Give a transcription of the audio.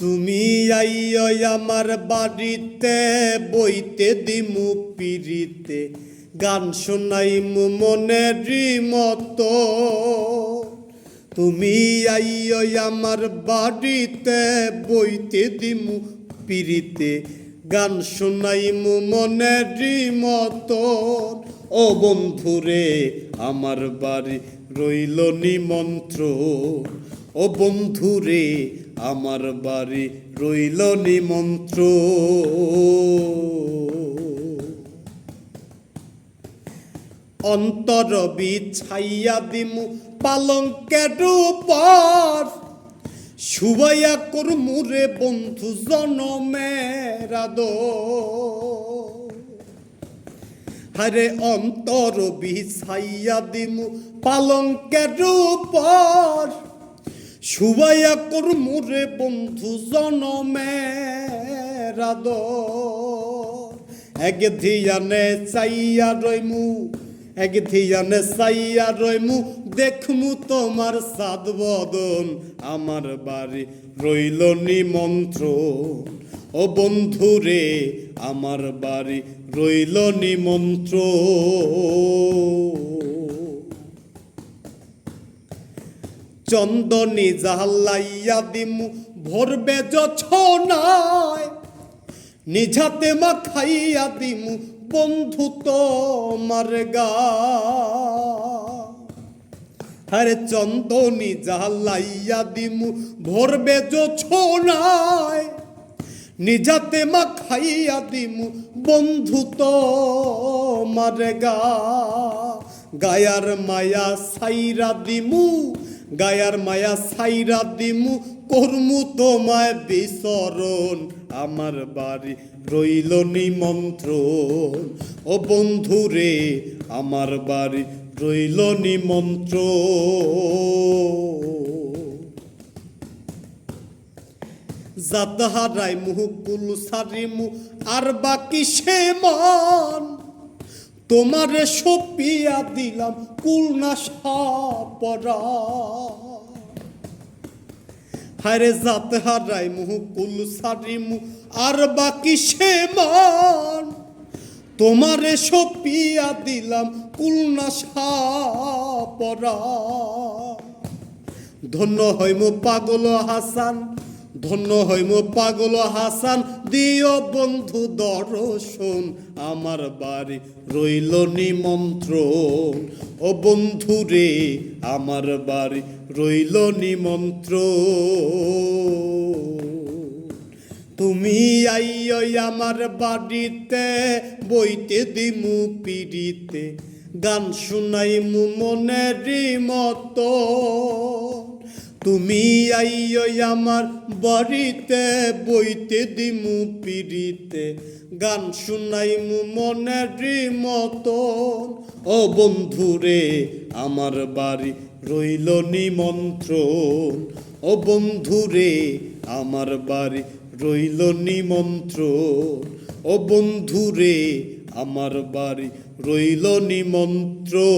তুমি আইও আমার বাড়িতে বইতে দিমু পিরিতে গান শোনাইমু মনেরই মতো। তুমি আইও আমার বাড়িতে বইতে দিমু পিরিতে গান শোনাইমু মনেরই মতো। ও বন্ধুরে আমার বাড়ি রইল নিমন্ত্রণ, ও বন্ধুরে আমার বাড়ি রইল নিমন্ত্রণ। অন্তর বিছাইয়া দিমু পালঙ্কের উপর, শুভাইয়া করমু রে বন্ধু জনমের আদর। হারে অন্তর বিছাইয়া দিমু পালঙ্কের উপর, শুভাইয়া করমু রে বন্ধু জনমের আদর। এক ধিয়ানে চাইয়া রইমু, এক ধিয়ানে চাইয়া রইমু, দেখমু তোমার সাদ বদন, আমার বাড়ি রইল নিমন্ত্রণ। ও বন্ধুরে আমার বাড়ি রইল নিমন্ত্রণ। চন্দনী জাহালাইয়া দিমু ভরবে যছনায়, নিঝাতে মাখাইয়া দিমু বন্ধু তোমার গায়। আরে চন্দনী জাহালাইয়া দিমু ভরবে যছনায়, নিঝাতে মাখাইয়া দিমু বন্ধু তোমার গায়। গায়ার মায়া সাইরা দিমু, গায়ার মায়া সাইরা দিমু, করমু তোমায় বিচরণ, আমার বাড়ি রইল নিমন্ত্রণ। ও বন্ধুরে আমার বাড়ি রইল নিমন্ত্রণ। জাত হারাই মুহুকুল সারিমু আর বাকি সে মান, তোমারে সপিয়া দিলাম কুলনা সাপরা। হায়রে জাত হারাই মুহুকুল সারিমু আর বাকি সে মান, তোমারে সপিয়া দিলাম কুলনা সাপরা। ধন্য হইমু পাগল হাসান, ধন্য হইমু পাগল হাসান, দিও বন্ধু দর্শন, আমার বাড়ি রইল নিমন্ত্রণ। ও বন্ধুরে আমার বাড়ি রইল নিমন্ত্রণ। তুমি আইও আমার বাড়িতে বইতে দিমু পিরিতে গান শুনাইমু মনেরই মতো। তুমি আইও আমার বাড়িতে বইতে দিমু পিরিতে গান শুনাইমু মনেরই মতন। ও বন্ধুরে আমার বাড়ি রইল নিমন্ত্রণ, ও বন্ধুরে আমার বাড়ি রইল নিমন্ত্রণ, ও বন্ধুরে আমার বাড়ি রইল নিমন্ত্রণ।